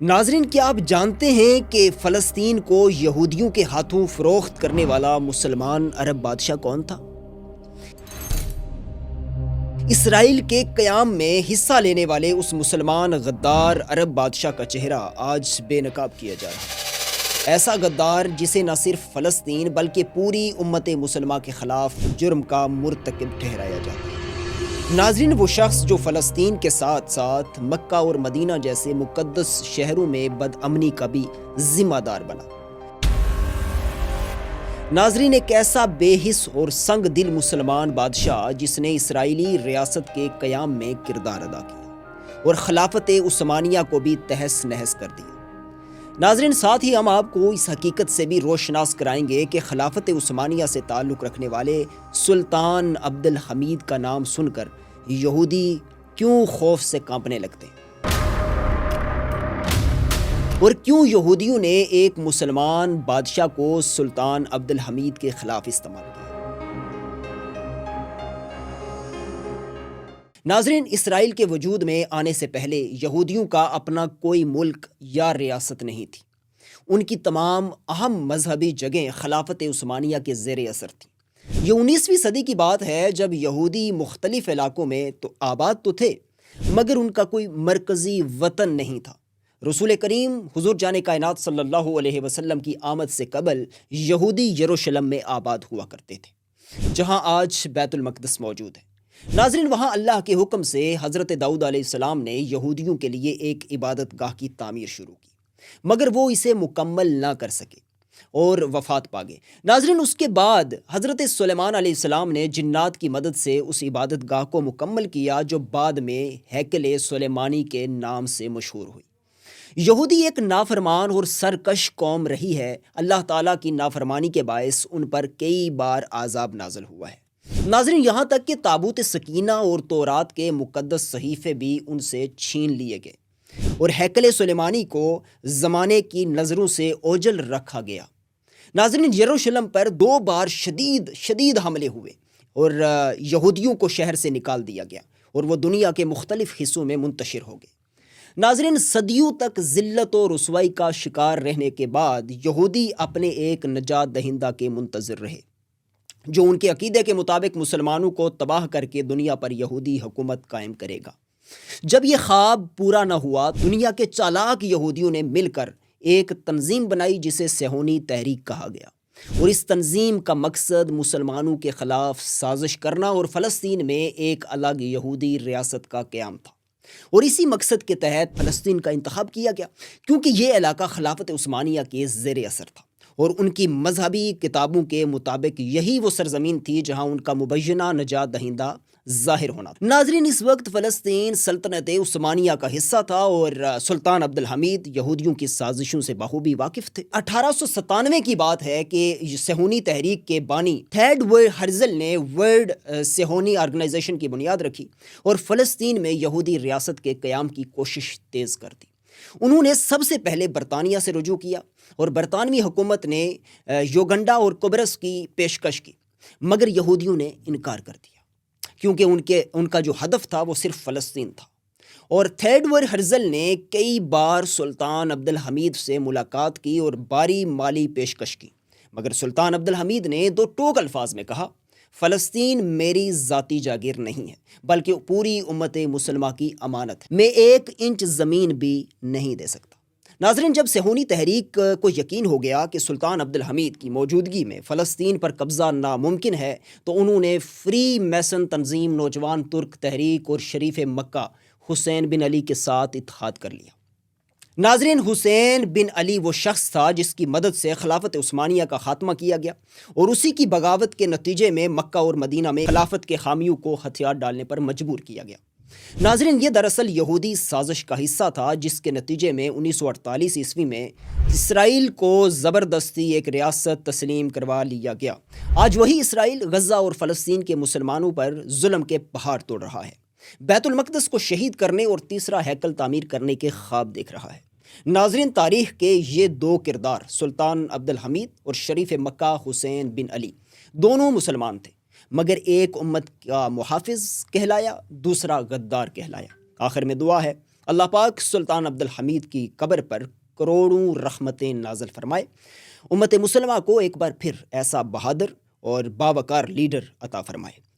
ناظرین، کیا آپ جانتے ہیں کہ فلسطین کو یہودیوں کے ہاتھوں فروخت کرنے والا مسلمان عرب بادشاہ کون تھا؟ اسرائیل کے قیام میں حصہ لینے والے اس مسلمان غدار عرب بادشاہ کا چہرہ آج بے نقاب کیا جا رہا ہے۔ ایسا غدار جسے نہ صرف فلسطین بلکہ پوری امت مسلمہ کے خلاف جرم کا مرتکب ٹھہرایا جاتا ہے۔ ناظرین، وہ شخص جو فلسطین کے ساتھ ساتھ مکہ اور مدینہ جیسے مقدس شہروں میں بدامنی کا بھی ذمہ دار بنا۔ ناظرین، ایک ایسا بے حس اور سنگ دل مسلمان بادشاہ جس نے اسرائیلی ریاست کے قیام میں کردار ادا کیا اور خلافت عثمانیہ کو بھی تہس نہس کر دیا۔ ناظرین، ساتھ ہی ہم آپ کو اس حقیقت سے بھی روشناس کرائیں گے کہ خلافت عثمانیہ سے تعلق رکھنے والے سلطان عبد الحمید کا نام سن کر یہودی کیوں خوف سے کانپنے لگتے ہیں اور کیوں یہودیوں نے ایک مسلمان بادشاہ کو سلطان عبد الحمید کے خلاف استعمال کیا۔ ناظرین، اسرائیل کے وجود میں آنے سے پہلے یہودیوں کا اپنا کوئی ملک یا ریاست نہیں تھی۔ ان کی تمام اہم مذہبی جگہیں خلافت عثمانیہ کے زیر اثر تھیں۔ یہ 19ویں صدی کی بات ہے جب یہودی مختلف علاقوں میں تو آباد تو تھے مگر ان کا کوئی مرکزی وطن نہیں تھا۔ رسول کریم حضور جان کائنات صلی اللہ علیہ وسلم کی آمد سے قبل یہودی یروشلم میں آباد ہوا کرتے تھے، جہاں آج بیت المقدس موجود ہے۔ ناظرین، وہاں اللہ کے حکم سے حضرت داؤد علیہ السلام نے یہودیوں کے لیے ایک عبادت گاہ کی تعمیر شروع کی، مگر وہ اسے مکمل نہ کر سکے اور وفات پا گئے۔ ناظرین، اس کے بعد حضرت سلیمان علیہ السلام نے جنات کی مدد سے اس عبادت گاہ کو مکمل کیا جو بعد میں ہیکل سلیمانی کے نام سے مشہور ہوئی۔ یہودی ایک نافرمان اور سرکش قوم رہی ہے۔ اللہ تعالیٰ کی نافرمانی کے باعث ان پر کئی بار عذاب نازل ہوا ہے۔ ناظرین، یہاں تک کہ تابوت سکینہ اور تورات کے مقدس صحیفے بھی ان سے چھین لیے گئے اور ہیکل سلیمانی کو زمانے کی نظروں سے اوجھل رکھا گیا۔ ناظرین، یروشلم پر 2 بار شدید حملے ہوئے اور یہودیوں کو شہر سے نکال دیا گیا اور وہ دنیا کے مختلف حصوں میں منتشر ہو گئے۔ ناظرین، صدیوں تک ذلت و رسوائی کا شکار رہنے کے بعد یہودی اپنے ایک نجات دہندہ کے منتظر رہے جو ان کے عقیدے کے مطابق مسلمانوں کو تباہ کر کے دنیا پر یہودی حکومت قائم کرے گا۔ جب یہ خواب پورا نہ ہوا، دنیا کے چالاک یہودیوں نے مل کر ایک تنظیم بنائی جسے صہیونی تحریک کہا گیا، اور اس تنظیم کا مقصد مسلمانوں کے خلاف سازش کرنا اور فلسطین میں ایک الگ یہودی ریاست کا قیام تھا۔ اور اسی مقصد کے تحت فلسطین کا انتخاب کیا گیا کیونکہ یہ علاقہ خلافت عثمانیہ کے زیر اثر تھا اور ان کی مذہبی کتابوں کے مطابق یہی وہ سرزمین تھی جہاں ان کا مبینہ نجات دہندہ ظاہر ہونا تھا۔ ناظرین، اس وقت فلسطین سلطنت عثمانیہ کا حصہ تھا اور سلطان عبد الحمید یہودیوں کی سازشوں سے بخوبی واقف تھے۔ 1897 کی بات ہے کہ صہیونی تحریک کے بانی تھیوڈور ہرزل نے ورلڈ صہیونی آرگنائزیشن کی بنیاد رکھی اور فلسطین میں یہودی ریاست کے قیام کی کوشش تیز کر دی۔ انہوں نے سب سے پہلے برطانیہ سے رجوع کیا اور برطانوی حکومت نے یوگنڈا اور قبرص کی پیشکش کی، مگر یہودیوں نے انکار کر دیا کیونکہ ان کا جو ہدف تھا وہ صرف فلسطین تھا۔ اور تھیوڈور ہرزل نے کئی بار سلطان عبد الحمید سے ملاقات کی اور بھاری مالی پیشکش کی، مگر سلطان عبد الحمید نے 2 ٹوک الفاظ میں کہا، فلسطین میری ذاتی جاگیر نہیں ہے بلکہ پوری امت مسلمہ کی امانت ہے، میں 1 انچ زمین بھی نہیں دے سکتا۔ ناظرین، جب صہیونی تحریک کو یقین ہو گیا کہ سلطان عبد الحمید کی موجودگی میں فلسطین پر قبضہ ناممکن ہے تو انہوں نے فری میسن تنظیم، نوجوان ترک تحریک اور شریف مکہ حسین بن علی کے ساتھ اتحاد کر لیا۔ ناظرین، حسین بن علی وہ شخص تھا جس کی مدد سے خلافت عثمانیہ کا خاتمہ کیا گیا اور اسی کی بغاوت کے نتیجے میں مکہ اور مدینہ میں خلافت کے حامیوں کو ہتھیار ڈالنے پر مجبور کیا گیا۔ ناظرین، یہ دراصل یہودی سازش کا حصہ تھا جس کے نتیجے میں 1948 عیسوی میں اسرائیل کو زبردستی ایک ریاست تسلیم کروا لیا گیا۔ آج وہی اسرائیل غزہ اور فلسطین کے مسلمانوں پر ظلم کے پہاڑ توڑ رہا ہے، بیت المقدس کو شہید کرنے اور تیسرا ہیکل تعمیر کرنے کے خواب دیکھ رہا ہے۔ ناظرین، تاریخ کے یہ 2 کردار سلطان عبد الحمید اور شریف مکہ حسین بن علی دونوں مسلمان تھے، مگر ایک امت کا محافظ کہلایا، دوسرا غدار کہلایا۔ آخر میں دعا ہے اللہ پاک سلطان عبد الحمید کی قبر پر کروڑوں رحمتیں نازل فرمائے، امت مسلمہ کو ایک بار پھر ایسا بہادر اور باوقار لیڈر عطا فرمائے۔